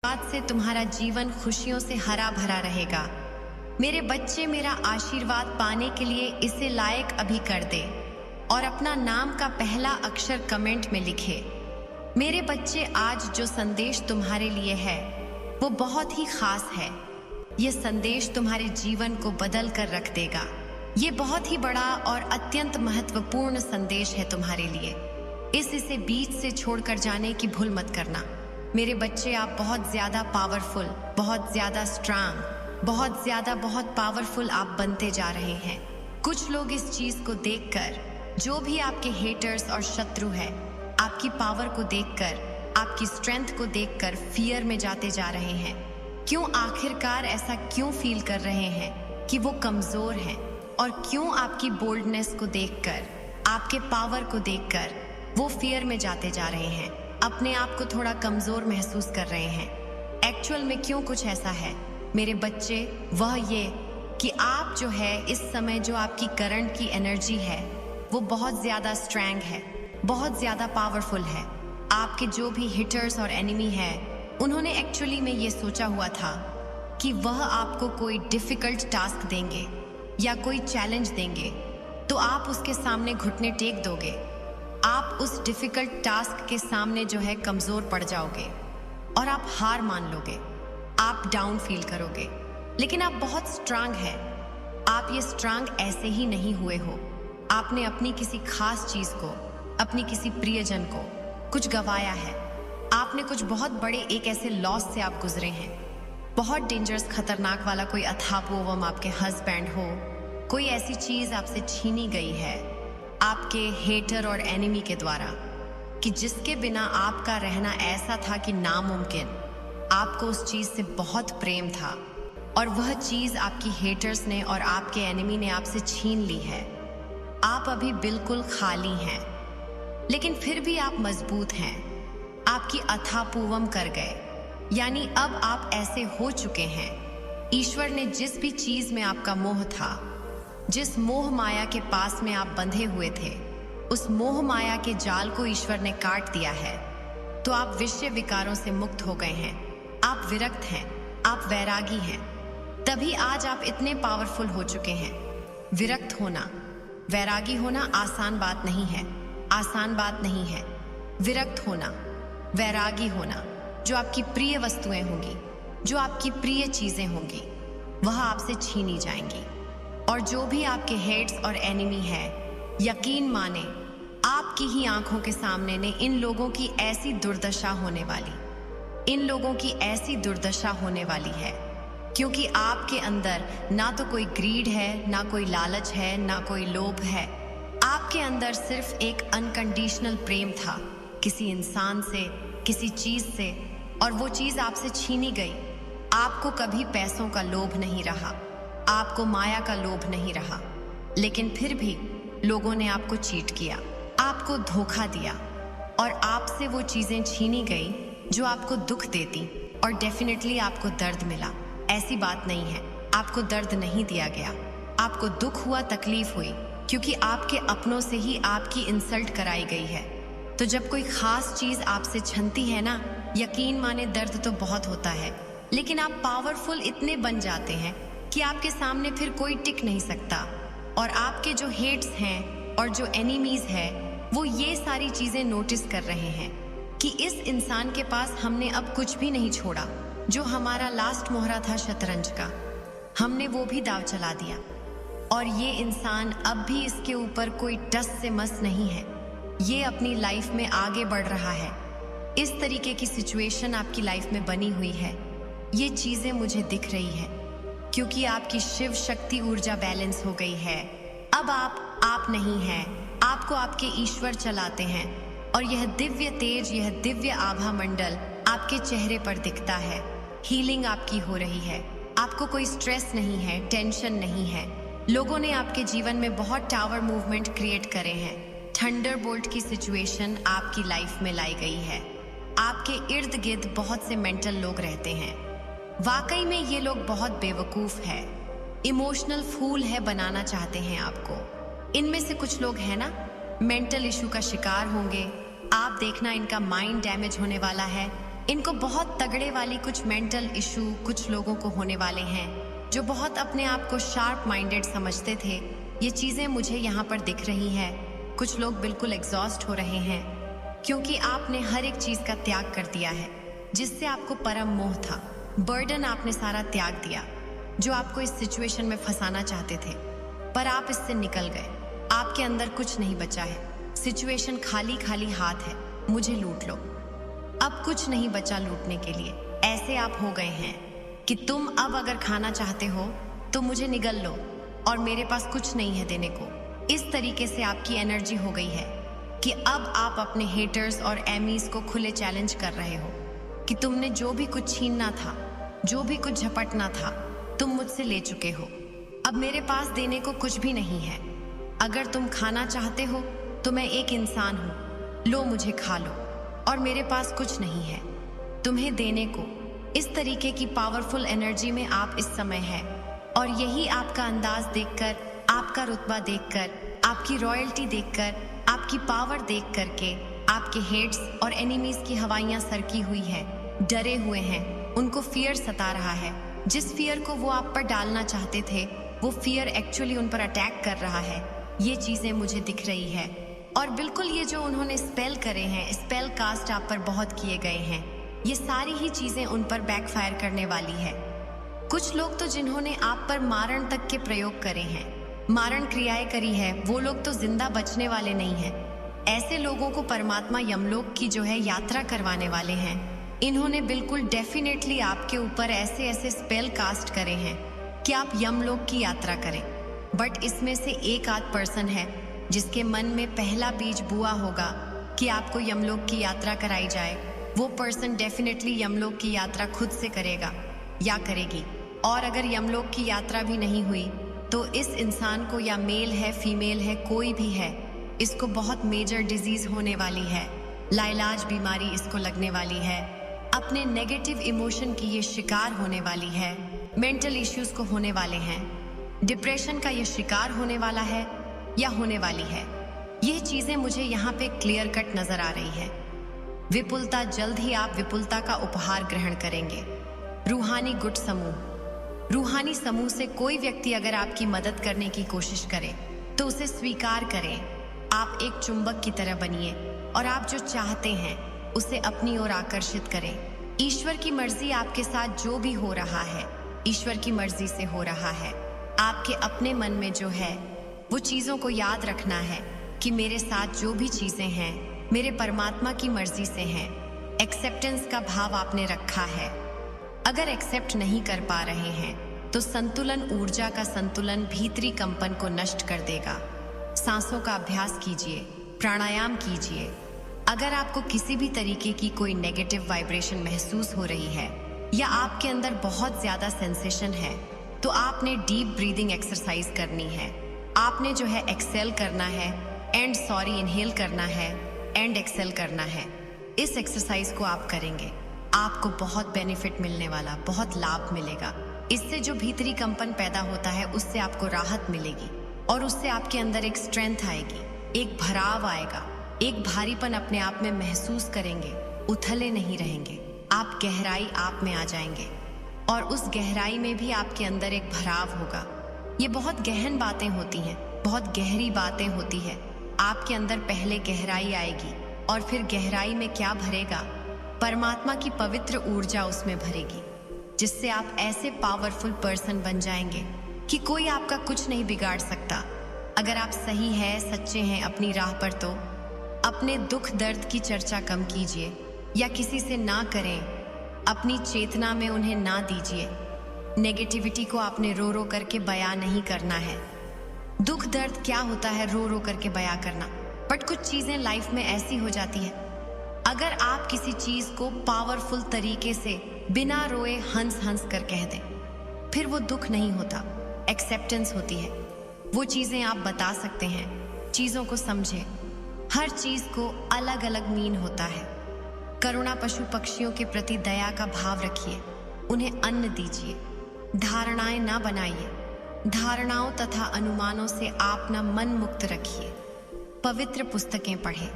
आज से तुम्हारा जीवन खुशियों से हरा भरा रहेगा। मेरे बच्चे, मेरा आशीर्वाद पाने के लिए इसे लायक अभी कर दे और अपना नाम का पहला अक्षर कमेंट में लिखे। मेरे बच्चे, आज जो संदेश तुम्हारे लिए है वो बहुत ही खास है। ये संदेश तुम्हारे जीवन को बदल कर रख देगा। ये बहुत ही बड़ा और अत्यंत महत्वपूर्ण संदेश है तुम्हारे लिए। इसे बीच से छोड़कर जाने की भूल मत करना। मेरे बच्चे, आप बहुत ज्यादा पावरफुल, बहुत ज्यादा स्ट्रांग, बहुत पावरफुल आप बनते जा रहे हैं। कुछ लोग इस चीज को देखकर, जो भी आपके हेटर्स और शत्रु है, आपकी पावर को देखकर, आपकी स्ट्रेंथ को देखकर फियर में जाते जा रहे हैं। क्यों आखिरकार ऐसा क्यों फील कर रहे हैं कि वो कमजोर हैं? और क्यों आपकी बोल्डनेस को देखकर, आपके पावर को देखकर वो फियर में जाते जा रहे हैं, अपने आप को थोड़ा कमजोर महसूस कर रहे हैं? एक्चुअल में क्यों कुछ ऐसा है मेरे बच्चे, वह ये कि आप जो है इस समय, जो आपकी करंट की एनर्जी है वो बहुत ज्यादा स्ट्रॉन्ग है, बहुत ज्यादा पावरफुल है। आपके जो भी हिटर्स और एनिमी है, उन्होंने एक्चुअली में ये सोचा हुआ था कि वह आपको कोई डिफिकल्ट टास्क देंगे या कोई चैलेंज देंगे तो आप उसके सामने घुटने टेक दोगे। आप उस डिफिकल्ट टास्क के सामने जो है कमजोर पड़ जाओगे और आप हार मान लोगे, आप डाउन फील करोगे। लेकिन आप बहुत स्ट्रांग हैं। आप ये स्ट्रांग ऐसे ही नहीं हुए हो। आपने अपनी किसी खास चीज को, अपनी किसी प्रियजन को कुछ गवाया है। आपने कुछ बहुत बड़े एक ऐसे लॉस से आप गुजरे हैं। बहुत डेंजरस, खतरनाक वाला कोई अथापोवम आपके हस्बैंड हो, कोई ऐसी चीज आपसे छीनी गई है आपके हेटर और एनिमी के द्वारा कि जिसके बिना आपका रहना ऐसा था कि नामुमकिन। आपको उस चीज से बहुत प्रेम था और वह चीज आपकी हेटर्स ने और आपके एनिमी ने आपसे छीन ली है। आप अभी बिल्कुल खाली हैं, लेकिन फिर भी आप मजबूत हैं। आपकी अथापूवम कर गए, यानी अब आप ऐसे हो चुके हैं। ईश्वर ने जिस भी चीज में आपका मोह था, जिस मोह माया के पास में आप बंधे हुए थे, उस मोह माया के जाल को ईश्वर ने काट दिया है। तो आप विषय विकारों से मुक्त हो गए हैं। आप विरक्त हैं, आप वैरागी हैं। तभी आज आप इतने पावरफुल हो चुके हैं। विरक्त होना, वैरागी होना आसान बात नहीं है, आसान बात नहीं है। विरक्त होना, वैरागी होना, जो आपकी प्रिय वस्तुएं होंगी, जो आपकी प्रिय चीजें होंगी, वह आपसे छीनी जाएंगी। और जो भी आपके हेट्स और एनिमी है, यकीन माने आपकी ही आंखों के सामने ने इन लोगों की ऐसी दुर्दशा होने वाली, इन लोगों की ऐसी दुर्दशा होने वाली है, क्योंकि आपके अंदर ना तो कोई ग्रीड है, ना कोई लालच है, ना कोई लोभ है। आपके अंदर सिर्फ एक अनकंडीशनल प्रेम था किसी इंसान से, किसी चीज से, और वो चीज आपसे छीनी गई। आपको कभी पैसों का लोभ नहीं रहा, आपको माया का लोभ नहीं रहा, लेकिन फिर भी लोगों ने आपको चीट किया, आपको धोखा दिया और आपसे वो चीजें छीनी गई जो आपको दुख देती, और डेफिनेटली आपको दर्द मिला। ऐसी बात नहीं है, आपको दर्द नहीं दिया गया, आपको दुख हुआ, तकलीफ हुई, क्योंकि आपके अपनों से ही आपकी इंसल्ट कराई गई है। तो जब कोई खास चीज आपसे छनती है ना, यकीन माने दर्द तो बहुत होता है, लेकिन आप पावरफुल इतने बन जाते हैं कि आपके सामने फिर कोई टिक नहीं सकता। और आपके जो हेट्स हैं और जो एनिमीज हैं, वो ये सारी चीजें नोटिस कर रहे हैं कि इस इंसान के पास हमने अब कुछ भी नहीं छोड़ा। जो हमारा लास्ट मोहरा था शतरंज का, हमने वो भी दाव चला दिया, और ये इंसान अब भी इसके ऊपर कोई टस से मस नहीं है। ये अपनी लाइफ में आगे बढ़ रहा है। इस तरीके की सिचुएशन आपकी लाइफ में बनी हुई है। ये चीजें मुझे दिख रही है क्योंकि आपकी शिव शक्ति ऊर्जा बैलेंस हो गई है। अब आप नहीं हैं, आपको आपके ईश्वर चलाते हैं, और यह दिव्य तेज, यह दिव्य आभा मंडल आपके चेहरे पर दिखता है। हीलिंग आपकी हो रही है, आपको कोई स्ट्रेस नहीं है, टेंशन नहीं है। लोगों ने आपके जीवन में बहुत टावर मूवमेंट क्रिएट करे हैं। थंडरबोल्ट की सिचुएशन आपकी लाइफ में लाई गई है। आपके इर्द गिर्द बहुत से मेंटल लोग रहते हैं। वाकई में ये लोग बहुत बेवकूफ है, इमोशनल फूल है, बनाना चाहते हैं आपको। इनमें से कुछ लोग हैं ना, मेंटल इशू का शिकार होंगे। आप देखना, इनका माइंड डैमेज होने वाला है, इनको बहुत तगड़े वाली कुछ मेंटल इशू कुछ लोगों को होने वाले हैं जो बहुत अपने आप को शार्प माइंडेड समझते थे। ये चीज़ें मुझे यहाँ पर दिख रही हैं। कुछ लोग बिल्कुल एग्जॉस्ट हो रहे हैं क्योंकि आपने हर एक चीज़ का त्याग कर दिया है जिससे आपको परम मोह था। बर्डन आपने सारा त्याग दिया जो आपको इस सिचुएशन में फंसाना चाहते थे, पर आप इससे निकल गए। आपके अंदर कुछ नहीं बचा है। सिचुएशन खाली खाली हाथ है, मुझे लूट लो। अब कुछ नहीं बचा लूटने के लिए। ऐसे आप हो गए हैं कि तुम अब अगर खाना चाहते हो तो मुझे निगल लो और मेरे पास कुछ नहीं है देने को। इस तरीके से आपकी एनर्जी हो गई है कि अब आप अपने हेटर्स और एमीज को खुले चैलेंज कर रहे हो कि तुमने जो भी कुछ छीनना था, जो भी कुछ झपटना था, तुम मुझसे ले चुके हो। अब मेरे पास देने को कुछ भी नहीं है। अगर तुम खाना चाहते हो तो मैं एक इंसान हूँ, लो मुझे खा लो, और मेरे पास कुछ नहीं है तुम्हें देने को। इस तरीके की पावरफुल एनर्जी में आप इस समय हैं और यही आपका अंदाज देखकर, आपका रुतबा देखकर, आपकी रॉयल्टी देखकर, आपकी पावर देख करके आपके हेट्स और एनिमीज की हवाइयां सरकी हुई है, डरे हुए हैं, उनको फियर सता रहा है। जिस फियर को वो आप पर डालना चाहते थे वो फियर एक्चुअली उन पर अटैक कर रहा है। ये चीजें मुझे दिख रही है और बिल्कुल ये जो उन्होंने स्पेल करे हैं, स्पेल कास्ट आप पर बहुत किए गए हैं, ये सारी ही चीजें उन पर बैकफायर करने वाली है। कुछ लोग तो जिन्होंने आप पर मारण तक के प्रयोग करे हैं, मारण क्रियाएं करी है, वो लोग तो जिंदा बचने वाले नहीं हैं। ऐसे लोगों को परमात्मा यमलोक की जो है यात्रा करवाने वाले हैं। इन्होंने बिल्कुल डेफिनेटली आपके ऊपर ऐसे ऐसे स्पेल कास्ट करे हैं कि आप यमलोक की यात्रा करें। बट इसमें से एक आध पर्सन है जिसके मन में पहला बीज बुआ होगा कि आपको यमलोक की यात्रा कराई जाए। वो पर्सन डेफिनेटली यमलोक की यात्रा खुद से करेगा या करेगी। और अगर यमलोक की यात्रा भी नहीं हुई तो इस इंसान को, या मेल है फीमेल है कोई भी है, इसको बहुत मेजर डिजीज होने वाली है, लाइलाज बीमारी इसको लगने वाली है, अपने नेगेटिव इमोशन की ये शिकार होने वाली है, मेंटल इश्यूज को होने वाले हैं, डिप्रेशन का ये शिकार होने वाला है या होने वाली है। ये चीजें मुझे यहाँ पे क्लियर कट नजर आ रही है। विपुलता, जल्द ही आप विपुलता का उपहार ग्रहण करेंगे। रूहानी गुट समूह, रूहानी समूह से कोई व्यक्ति अगर आपकी मदद करने की कोशिश करे तो उसे स्वीकार करें। आप एक चुंबक की तरह बनिए और आप जो चाहते हैं उसे अपनी ओर आकर्षित करें। ईश्वर की मर्जी आपके साथ जो भी हो रहा है, ईश्वर की मर्जी से हो रहा है। आपके अपने मन में जो है वो चीजों को याद रखना है कि मेरे साथ जो भी चीजें हैं मेरे परमात्मा की मर्जी से हैं। एक्सेप्टेंस का भाव आपने रखा है। अगर एक्सेप्ट नहीं कर पा रहे हैं तो संतुलन, ऊर्जा का संतुलन भीतरी कंपन को नष्ट कर देगा। सांसों का अभ्यास कीजिए, प्राणायाम कीजिए। अगर आपको किसी भी तरीके की कोई नेगेटिव वाइब्रेशन महसूस हो रही है या आपके अंदर बहुत ज्यादा सेंसेशन है तो आपने डीप ब्रीदिंग एक्सरसाइज करनी है। आपने जो है एक्सेल करना है एंड सॉरी इनहेल करना है एंड एक्सेल करना है। इस एक्सरसाइज को आप करेंगे, आपको बहुत बेनिफिट मिलने वाला, बहुत लाभ मिलेगा। इससे जो भीतरी कंपन पैदा होता है उससे आपको राहत मिलेगी और उससे आपके अंदर एक स्ट्रेंथ आएगी, एक भराव आएगा, एक भारीपन अपने आप में महसूस करेंगे। उथले नहीं रहेंगे, आप गहराई आप में आ जाएंगे और उस गहराई में भी आपके अंदर एक भराव होगा। ये बहुत गहन बातें होती हैं, बहुत गहरी बातें होती है। आपके अंदर पहले गहराई आएगी और फिर गहराई में क्या भरेगा, परमात्मा की पवित्र ऊर्जा उसमें भरेगी, जिससे आप ऐसे पावरफुल पर्सन बन जाएंगे कि कोई आपका कुछ नहीं बिगाड़ सकता। अगर आप सही है, सच्चे हैं अपनी राह पर तो अपने दुख दर्द की चर्चा कम कीजिए या किसी से ना करें। अपनी चेतना में उन्हें ना दीजिए। नेगेटिविटी को आपने रो रो करके बयां नहीं करना है। दुख दर्द क्या होता है रो रो करके बयां करना, बट कुछ चीजें लाइफ में ऐसी हो जाती है, अगर आप किसी चीज को पावरफुल तरीके से बिना रोए हंस हंस कर कह दें, फिर वो दुख नहीं होता, एक्सेप्टेंस होती है। वो चीजें आप बता सकते हैं, चीजों को समझें। हर चीज को अलग अलग मीन होता है। करुणा पशु पक्षियों के प्रति दया का भाव रखिए, उन्हें अन्न दीजिए। धारणाएं ना बनाइए, धारणाओं तथा अनुमानों से आप ना मन मुक्त रखिए। पवित्र पुस्तकें पढ़ें,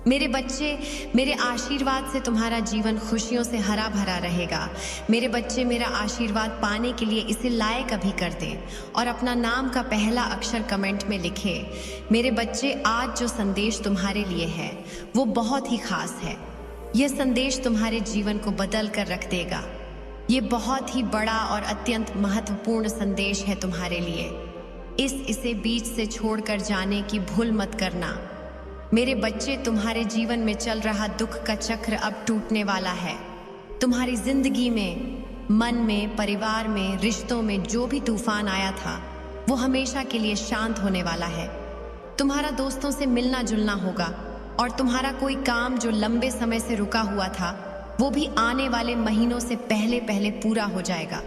मेरे बच्चे, मेरे आशीर्वाद से तुम्हारा जीवन खुशियों से हरा भरा रहेगा। मेरे बच्चे मेरा आशीर्वाद पाने के लिए इसे लायक अभी कर दें और अपना नाम का पहला अक्षर कमेंट में लिखें। मेरे बच्चे, आज जो संदेश तुम्हारे लिए है वो बहुत ही खास है। यह संदेश तुम्हारे जीवन को बदल कर रख देगा। ये बहुत ही बड़ा और अत्यंत महत्वपूर्ण संदेश है तुम्हारे लिए। इसे बीच से छोड़कर जाने की भूल मत करना। मेरे बच्चे, तुम्हारे जीवन में चल रहा दुख का चक्र अब टूटने वाला है। तुम्हारी जिंदगी में, मन में, परिवार में, रिश्तों में जो भी तूफान आया था वो हमेशा के लिए शांत होने वाला है। तुम्हारा दोस्तों से मिलना जुलना होगा और तुम्हारा कोई काम जो लंबे समय से रुका हुआ था वो भी आने वाले महीनों से पहले पहले पूरा हो जाएगा।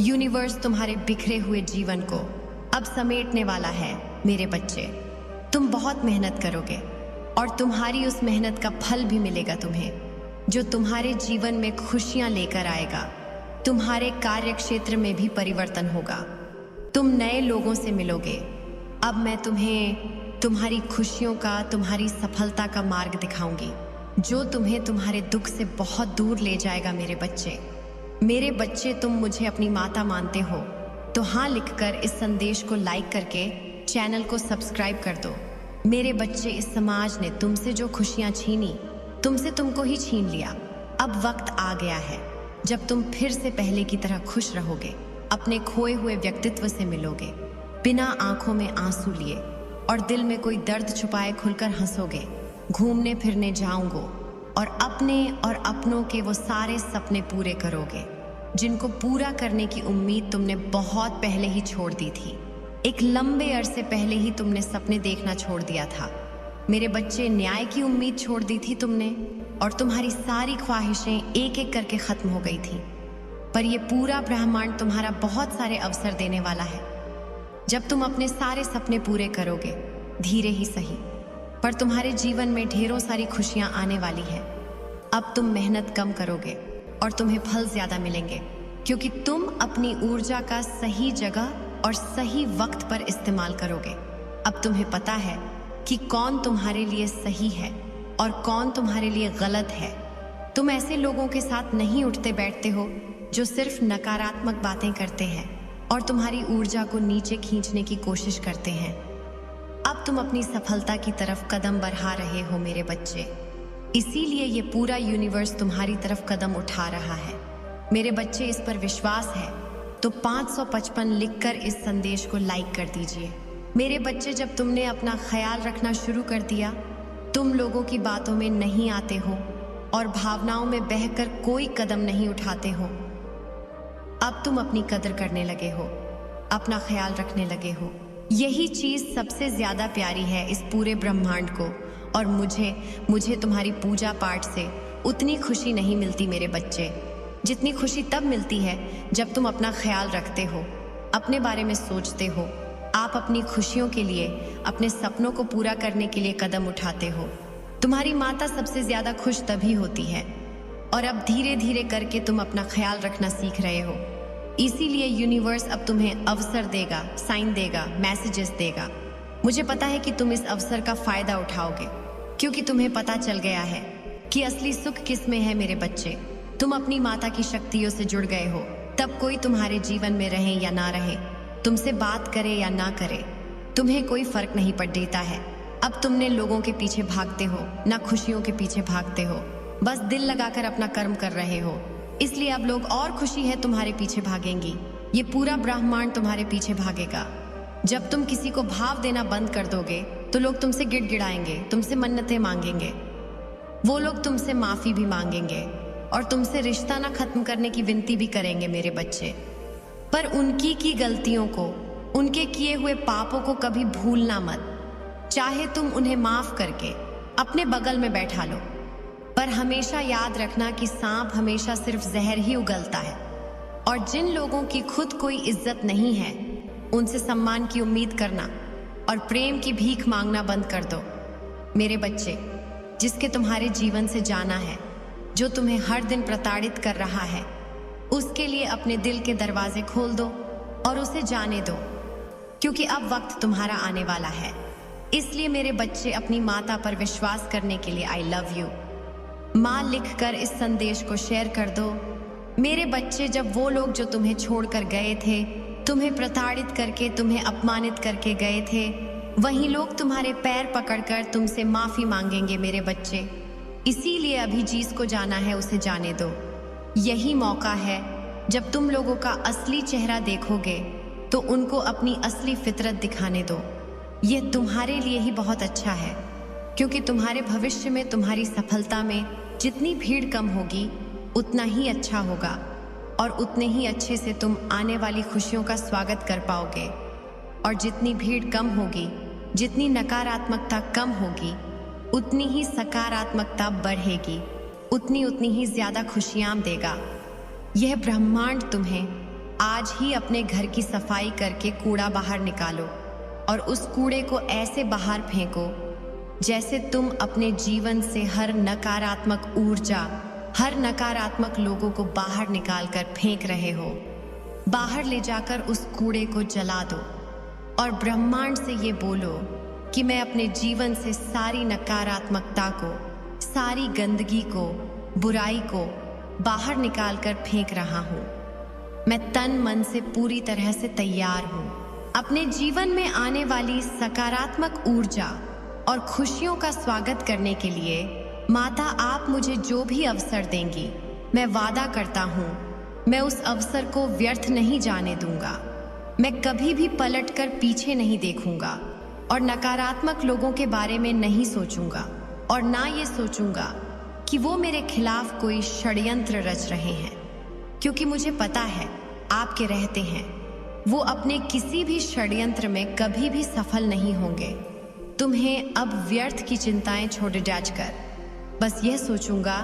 यूनिवर्स तुम्हारे बिखरे हुए जीवन को अब समेटने वाला है। मेरे बच्चे, तुम बहुत मेहनत करोगे और तुम्हारी उस मेहनत का फल भी मिलेगा तुम्हें, जो तुम्हारे जीवन में खुशियां लेकर आएगा। तुम्हारे कार्य क्षेत्र में भी परिवर्तन होगा। तुम नए लोगों से मिलोगे। अब मैं तुम्हें तुम्हारी खुशियों का, तुम्हारी सफलता का मार्ग दिखाऊंगी, जो तुम्हें तुम्हारे दुख से बहुत दूर ले जाएगा। मेरे बच्चे, तुम मुझे अपनी माता मानते हो तो हाँ लिखकर इस संदेश को लाइक करके चैनल को सब्सक्राइब कर दो। मेरे बच्चे, इस समाज ने तुमसे जो खुशियां छीनी, तुमसे तुमको ही छीन लिया। अब वक्त आ गया है जब तुम फिर से पहले की तरह खुश रहोगे, अपने खोए हुए व्यक्तित्व से मिलोगे, बिना आंखों में आंसू लिए और दिल में कोई दर्द छुपाए खुलकर हंसोगे। घूमने फिरने जाओगे और अपने और अपनों के वो सारे सपने पूरे करोगे जिनको पूरा करने की उम्मीद तुमने बहुत पहले ही छोड़ दी थी। एक लंबे अरसे पहले ही तुमने सपने देखना छोड़ दिया था। मेरे बच्चे, न्याय की उम्मीद छोड़ दी थी तुमने और तुम्हारी सारी ख्वाहिशें एक एक करके खत्म हो गई थी। पर यह पूरा ब्रह्मांड तुम्हारा बहुत सारे अवसर देने वाला है। जब तुम अपने सारे सपने पूरे करोगे, धीरे ही सही, पर तुम्हारे जीवन में ढेरों सारी खुशियां आने वाली है। अब तुम मेहनत कम करोगे और तुम्हें फल ज्यादा मिलेंगे, क्योंकि तुम अपनी ऊर्जा का सही जगह और सही वक्त पर इस्तेमाल करोगे। अब तुम्हें पता है कि कौन तुम्हारे लिए सही है और कौन तुम्हारे लिए गलत है। तुम ऐसे लोगों के साथ नहीं उठते बैठते हो जो सिर्फ नकारात्मक बातें करते हैं और तुम्हारी ऊर्जा को नीचे खींचने की कोशिश करते हैं। अब तुम अपनी सफलता की तरफ कदम बढ़ा रहे हो मेरे बच्चे, इसीलिए ये पूरा यूनिवर्स तुम्हारी तरफ कदम उठा रहा है। मेरे बच्चे, इस पर विश्वास है तो 555 लिखकर इस संदेश को लाइक कर दीजिए। मेरे बच्चे, जब तुमने अपना ख्याल रखना शुरू कर दिया, तुम लोगों की बातों में नहीं आते हो और भावनाओं में बहकर कोई कदम नहीं उठाते हो। अब तुम अपनी कदर करने लगे हो, अपना ख्याल रखने लगे हो। यही चीज सबसे ज्यादा प्यारी है इस पूरे ब्रह्मांड को। और मुझे तुम्हारी पूजा पाठ से उतनी खुशी नहीं मिलती मेरे बच्चे, जितनी खुशी तब मिलती है जब तुम अपना ख्याल रखते हो, अपने बारे में सोचते हो, आप अपनी खुशियों के लिए, अपने सपनों को पूरा करने के लिए कदम उठाते हो। तुम्हारी माता सबसे ज्यादा खुश तभी होती है और अब धीरे धीरे करके तुम अपना ख्याल रखना सीख रहे हो। इसीलिए यूनिवर्स अब तुम्हें अवसर देगा, साइन देगा, मैसेजेस देगा। मुझे पता है कि तुम इस अवसर का फायदा उठाओगे, क्योंकि तुम्हें पता चल गया है कि असली सुख किस में है मेरे बच्चे। तुम अपनी माता की शक्तियों से जुड़ गए हो। तब कोई तुम्हारे जीवन में रहे या ना रहे, तुमसे बात करे या ना करे, तुम्हें कोई फर्क नहीं पड़ देता है। अब तुमने लोगों के पीछे भागते हो, ना खुशियों के पीछे भागते हो, बस दिल लगाकर अपना कर्म कर रहे हो। इसलिए अब लोग और खुशी है तुम्हारे पीछे भागेंगी। ये पूरा ब्रह्मांड तुम्हारे पीछे भागेगा। जब तुम किसी को भाव देना बंद कर दोगे तो लोग तुमसे गिड़गिड़ाएंगे, तुमसे मन्नतें मांगेंगे, वो लोग तुमसे माफी भी मांगेंगे और तुमसे रिश्ता ना खत्म करने की विनती भी करेंगे मेरे बच्चे। पर उनकी की गलतियों को, उनके किए हुए पापों को कभी भूलना मत। चाहे तुम उन्हें माफ करके अपने बगल में बैठा लो, पर हमेशा याद रखना कि सांप हमेशा सिर्फ जहर ही उगलता है। और जिन लोगों की खुद कोई इज्जत नहीं है, उनसे सम्मान की उम्मीद करना और प्रेम की भीख मांगना बंद कर दो मेरे बच्चे। जिसके तुम्हारे जीवन से जाना है, जो तुम्हें हर दिन प्रताड़ित कर रहा है, उसके लिए अपने दिल के दरवाजे खोल दो और उसे जाने दो, क्योंकि अब वक्त तुम्हारा आने वाला है। इसलिए मेरे बच्चे अपनी माता पर विश्वास करने के लिए आई लव यू माँ लिखकर इस संदेश को शेयर कर दो। मेरे बच्चे, जब वो लोग जो तुम्हें छोड़कर गए थे, तुम्हें प्रताड़ित करके, तुम्हें अपमानित करके गए थे, वही लोग तुम्हारे पैर पकड़कर तुमसे माफी मांगेंगे मेरे बच्चे। इसीलिए अभी जिसको जाना है उसे जाने दो। यही मौका है जब तुम लोगों का असली चेहरा देखोगे तो उनको अपनी असली फितरत दिखाने दो। यह तुम्हारे लिए ही बहुत अच्छा है, क्योंकि तुम्हारे भविष्य में, तुम्हारी सफलता में जितनी भीड़ कम होगी उतना ही अच्छा होगा, और उतने ही अच्छे से तुम आने वाली खुशियों का स्वागत कर पाओगे। और जितनी भीड़ कम होगी, जितनी नकारात्मकता कम होगी, उतनी ही सकारात्मकता बढ़ेगी, उतनी ही ज्यादा खुशियां देगा। यह ब्रह्मांड तुम्हें आज ही अपने घर की सफाई करके कूड़ा बाहर निकालो और उस कूड़े को ऐसे बाहर फेंको जैसे तुम अपने जीवन से हर नकारात्मक ऊर्जा, हर नकारात्मक लोगों को बाहर निकालकर फेंक रहे हो। बाहर ले जाकर उस कूड़े को जला दो और ब्रह्मांड से ये बोलो कि मैं अपने जीवन से सारी नकारात्मकता को, सारी गंदगी को, बुराई को बाहर निकालकर फेंक रहा हूँ। मैं तन मन से पूरी तरह से तैयार हूँ। अपने जीवन में आने वाली सकारात्मक ऊर्जा और खुशियों का स्वागत करने के लिए माता आप मुझे जो भी अवसर देंगी, मैं वादा करता हूँ मैं उस अवसर को व्यर्थ नहीं जाने दूंगा। मैं कभी भी पलटकर पीछे नहीं देखूंगा और नकारात्मक लोगों के बारे में नहीं सोचूंगा, और ना ये सोचूंगा कि वो मेरे खिलाफ कोई षड्यंत्र रच रहे हैं, क्योंकि मुझे पता है आपके रहते हैं वो अपने किसी भी षड्यंत्र में कभी भी सफल नहीं होंगे। तुम्हें अब व्यर्थ की चिंताएं छोड़ जाकर बस यह सोचूंगा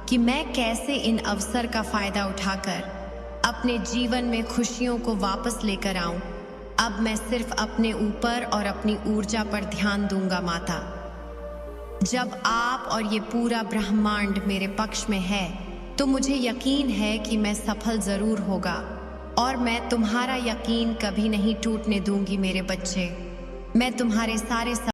कि मैं कैसे इन अवसर का फायदा उठाकर अपने जीवन में खुशियों को वापस लेकर आऊं। अब मैं सिर्फ अपने ऊपर और अपनी ऊर्जा पर ध्यान दूंगा माता। जब आप और ये पूरा ब्रह्मांड मेरे पक्ष में है तो मुझे यकीन है कि मैं सफल जरूर होगा, और मैं तुम्हारा यकीन कभी नहीं टूटने दूंगी मेरे बच्चे। मैं तुम्हारे सारे